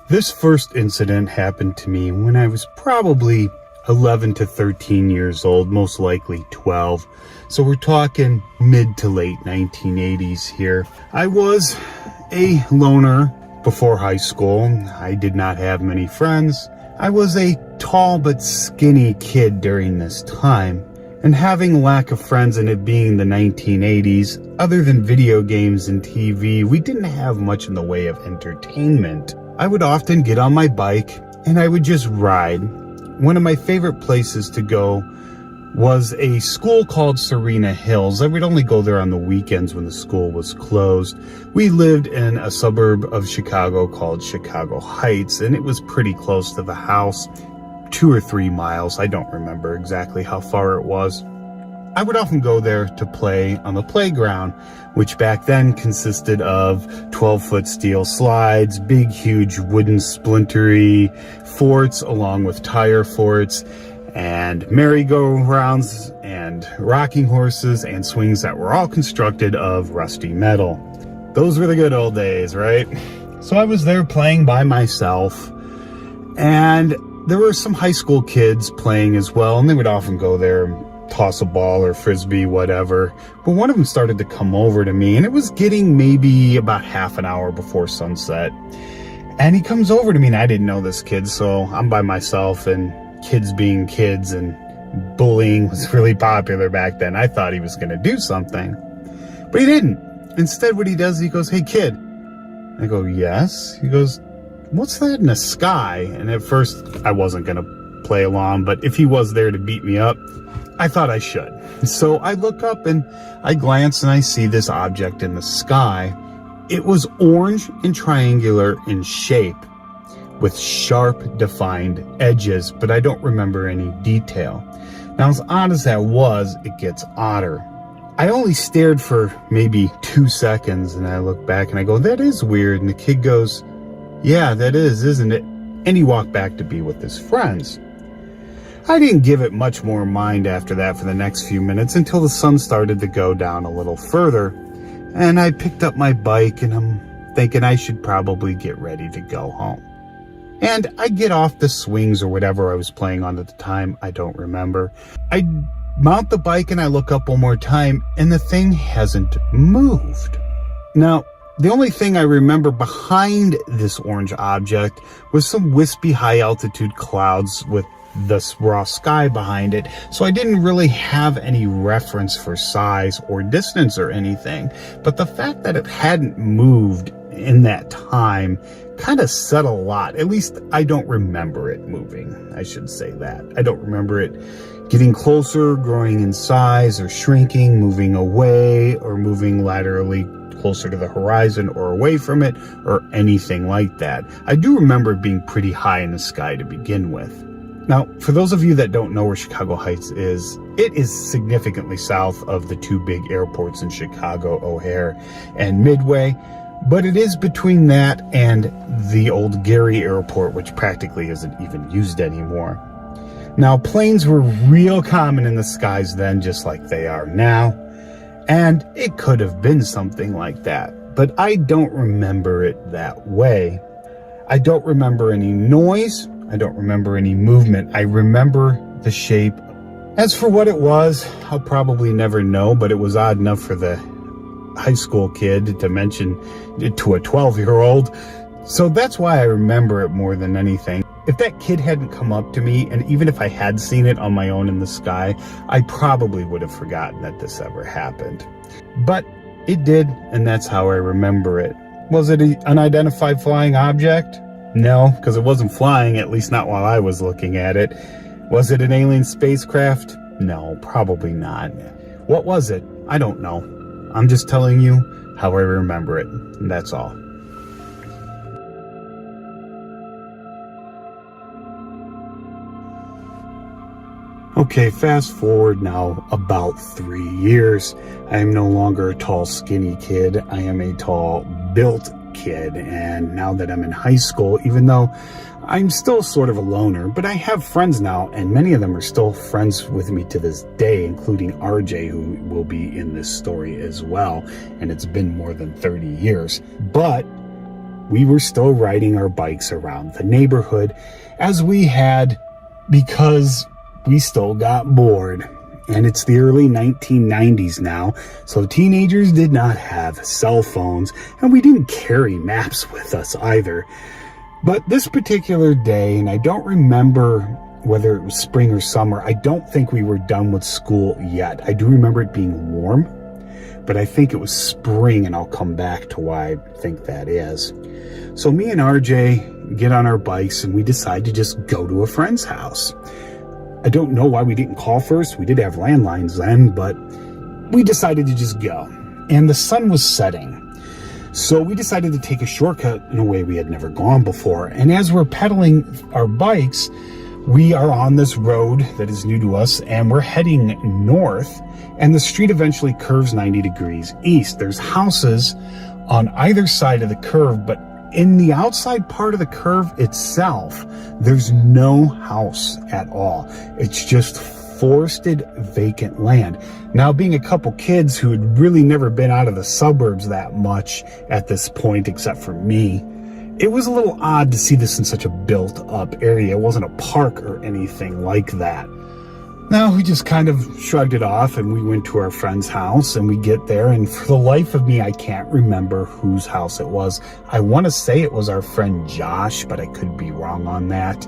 This first incident happened to me when I was probably 11 to 13 years old, most likely 12. So we're talking mid to late 1980s here. I was a loner before high school. I did not have many friends. I was a tall but skinny kid during this time. And having lack of friends and it being the 1980s, other than video games and TV, we didn't have much in the way of entertainment. I would often get on my bike and I would just ride. One of my favorite places to go was a school called Serena Hills. I would only go there on the weekends when the school was closed. We lived in a suburb of Chicago called Chicago Heights, and it was pretty close to the house, 2 or 3 miles. I don't remember exactly how far it was. I would often go there to play on the playground, which back then consisted of 12-foot steel slides, big, huge wooden splintery forts, along with tire forts, and merry-go-rounds, and rocking horses, and swings that were all constructed of rusty metal. Those were the good old days, right? So I was there playing by myself, and there were some high school kids playing as well, and they would often go there and toss a ball or frisbee, whatever. But one of them started to come over to me, and it was getting maybe about half an hour before sunset. And he comes over to me, and I didn't know this kid, so I'm by myself, and kids being kids, and bullying was really popular back then. I thought he was going to do something, but he didn't. Instead, what he does, he goes, "Hey, kid." I go, "Yes." He goes, "What's that in the sky?" And at first, I wasn't going to play along, but if he was there to beat me up, I thought I should. So I look up and I glance and I see this object in the sky. It was orange and triangular in shape with sharp defined edges, but I don't remember any detail. Now, as odd as that was, it gets odder. I only stared for maybe 2 seconds, and I look back and I go, "That is weird." And the kid goes, "Yeah, that is, isn't it?" And he walked back to be with his friends. I didn't give it much more mind after that for the next few minutes until the sun started to go down a little further. And I picked up my bike and I'm thinking I should probably get ready to go home. And I get off the swings or whatever I was playing on at the time. I don't remember. I mount the bike and I look up one more time and the thing hasn't moved. Now, the only thing I remember behind this orange object was some wispy high altitude clouds with this raw sky behind it. So I didn't really have any reference for size or distance or anything. But the fact that it hadn't moved in that time kind of said a lot. At least I don't remember it moving. I should say that. I don't remember it getting closer, growing in size, or shrinking, moving away, or moving laterally closer to the horizon or away from it, or anything like that. I do remember it being pretty high in the sky to begin with. Now, for those of you that don't know where Chicago Heights is, it is significantly south of the 2 big airports in Chicago, O'Hare and Midway, but it is between that and the old Gary Airport, which practically isn't even used anymore. Now, planes were real common in the skies then, just like they are now, and it could have been something like that, but I don't remember it that way. I don't remember any noise. I don't remember any movement. I remember the shape. As for what it was, I'll probably never know, but it was odd enough for the high school kid to mention it to a 12-year-old. So that's why I remember it more than anything. If that kid hadn't come up to me, and even if I had seen it on my own in the sky, I probably would have forgotten that this ever happened. But it did, and that's how I remember it. Was it an unidentified flying object? No, because it wasn't flying, at least not while I was looking at it. Was it an alien spacecraft? No, probably not. What was it? I don't know. I'm just telling you how I remember it, and that's all. Okay, fast forward now about 3 years. I am no longer a tall, skinny kid. I am a tall, built kid. And now that I'm in high school, even though I'm still sort of a loner, but I have friends now, and many of them are still friends with me to this day, including RJ, who will be in this story as well. And it's been more than 30 years. But we were still riding our bikes around the neighborhood as we had, because we still got bored. And it's the early 1990s now, so teenagers did not have cell phones, and we didn't carry maps with us either. But this particular day, and I don't remember whether it was spring or summer, I don't think we were done with school yet. I do remember it being warm, but I think it was spring, and I'll come back to why I think that is. So me and RJ get on our bikes, and we decide to just go to a friend's house. I don't know why we didn't call first. We did have landlines then, but we decided to just go. And the sun was setting. So we decided to take a shortcut in a way we had never gone before. And as we're pedaling our bikes, we are on this road that is new to us, and we're heading north. And the street eventually curves 90 degrees east. There's houses on either side of the curve, but in the outside part of the curve itself, there's no house at all. It's just forested, vacant land. Now, being a couple kids who had really never been out of the suburbs that much at this point, except for me, it was a little odd to see this in such a built-up area. It wasn't a park or anything like that. Now, we just kind of shrugged it off, and we went to our friend's house, and we get there, and for the life of me, I can't remember whose house it was. I want to say it was our friend Josh, but I could be wrong on that.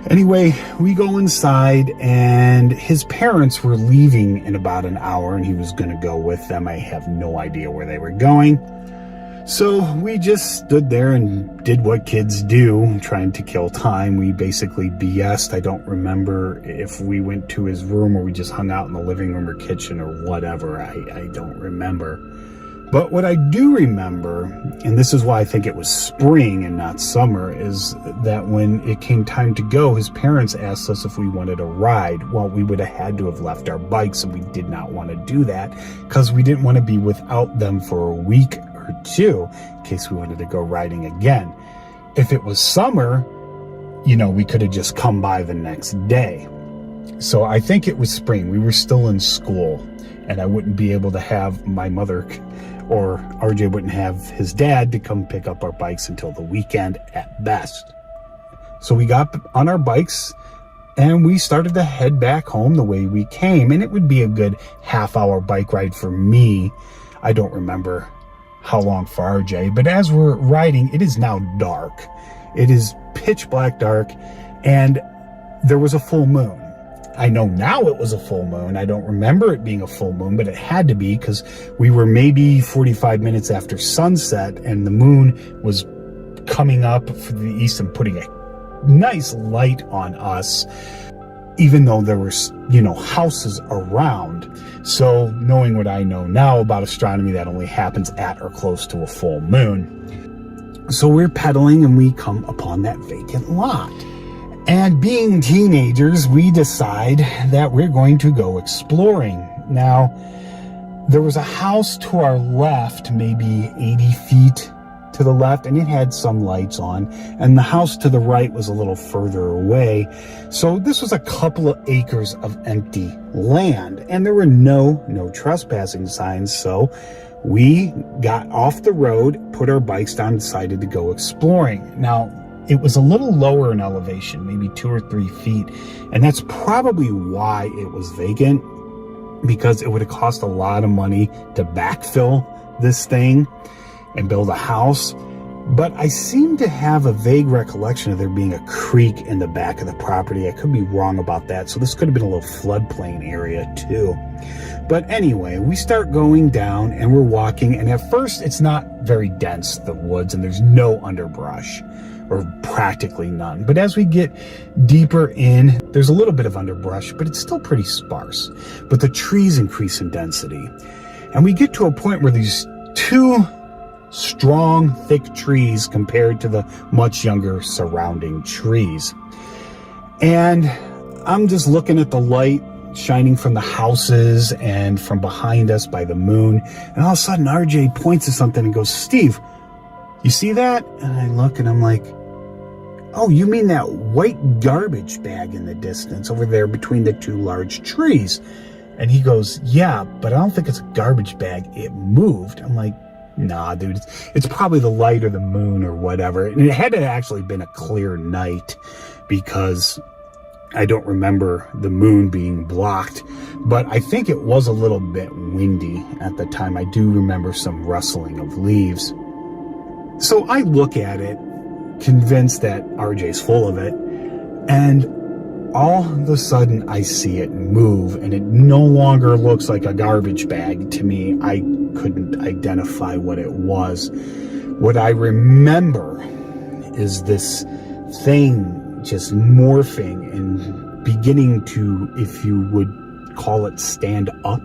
Anyway, we go inside, and his parents were leaving in about an hour, and he was going to go with them. I have no idea where they were going. So we just stood there and did what kids do, trying to kill time. We basically BS'd. I don't remember if we went to his room or we just hung out in the living room or kitchen or whatever. I don't remember. But what I do remember, and this is why I think it was spring and not summer, is that when it came time to go, his parents asked us if we wanted a ride. Well, we would have had to have left our bikes, and we did not want to do that because we didn't want to be without them for a week or two in case we wanted to go riding again. If it was summer, we could have just come by the next day. So I think it was spring. We were still in school, and I wouldn't be able to have my mother, or RJ wouldn't have his dad, to come pick up our bikes until the weekend at best. So we got on our bikes and we started to head back home the way we came, and it would be a good half-hour bike ride for me. I don't remember how long for RJ, but as we're riding, it is now dark. It is pitch black dark, and there was a full moon. I know now it was a full moon. I don't remember it being a full moon, but it had to be because we were maybe 45 minutes after sunset, and the moon was coming up from the east and putting a nice light on us, even though there were, houses around. So knowing what I know now about astronomy, that only happens at or close to a full moon. So we're pedaling, and we come upon that vacant lot. And being teenagers, we decide that we're going to go exploring. Now, there was a house to our left, maybe 80 feet to the left, and it had some lights on. And the house to the right was a little further away. So this was a couple of acres of empty land, and there were no trespassing signs. So we got off the road, put our bikes down, and decided to go exploring. Now, it was a little lower in elevation, maybe 2 or 3 feet. And that's probably why it was vacant, because it would have cost a lot of money to backfill this thing and build a house. But I seem to have a vague recollection of there being a creek in the back of the property. I could be wrong about that. So this could have been a little floodplain area too. But anyway, we start going down, and we're walking. And at first, it's not very dense, the woods, and there's no underbrush, or practically none. But as we get deeper in, there's a little bit of underbrush, but it's still pretty sparse. But the trees increase in density. And we get to a point where these two strong, thick trees compared to the much younger surrounding trees. And I'm just looking at the light shining from the houses and from behind us by the moon. And all of a sudden, RJ points to something and goes, "Steve, you see that?" And I look, and I'm like, "Oh, you mean that white garbage bag in the distance over there between the two large trees?" And he goes, "Yeah, but I don't think it's a garbage bag. It moved." I'm like, Nah, dude, it's probably the light or the moon or whatever. And it had to actually been a clear night because I don't remember the moon being blocked, but I think it was a little bit windy at the time. I do remember some rustling of leaves. So I look at it, convinced that RJ's full of it, and all of a sudden I see it move, and it no longer looks like a garbage bag to me. I couldn't identify what it was. What I remember is this thing just morphing and beginning to, if you would call it, stand up.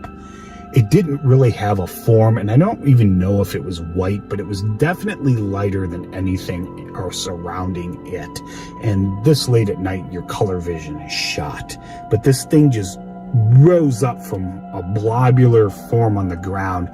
It didn't really have a form, and I don't even know if it was white, but it was definitely lighter than anything surrounding it. And this late at night, your color vision is shot. But this thing just rose up from a blobular form on the ground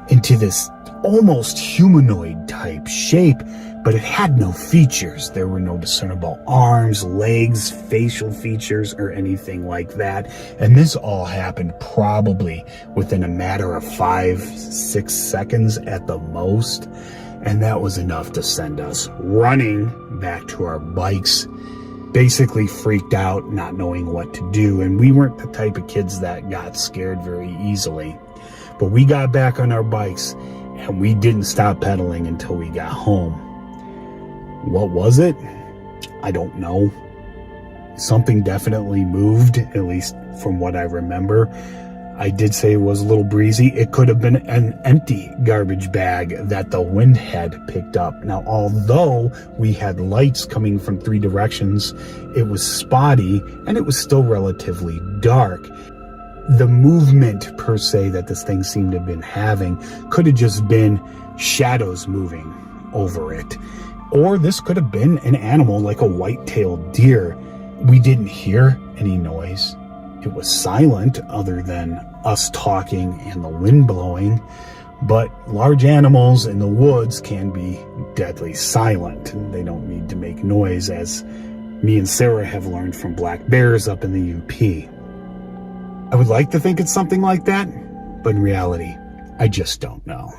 into this almost humanoid type shape, but it had no features. There were no discernible arms, legs, facial features, or anything like that. And this all happened probably within a matter of 5-6 seconds at the most. And that was enough to send us running back to our bikes, basically freaked out, not knowing what to do. And we weren't the type of kids that got scared very easily. But we got back on our bikes, and we didn't stop pedaling until we got home. What was it? I don't know. Something definitely moved, at least from what I remember. I did say it was a little breezy. It could have been an empty garbage bag that the wind had picked up. Now, although we had lights coming from 3 directions, it was spotty and it was still relatively dark. The movement per se that this thing seemed to have been having could have just been shadows moving over it. Or this could have been an animal like a white-tailed deer. We didn't hear any noise. It was silent other than us talking and the wind blowing. But large animals in the woods can be deadly silent. They don't need to make noise, as me and Sarah have learned from black bears up in the UP. I would like to think it's something like that, but in reality, I just don't know.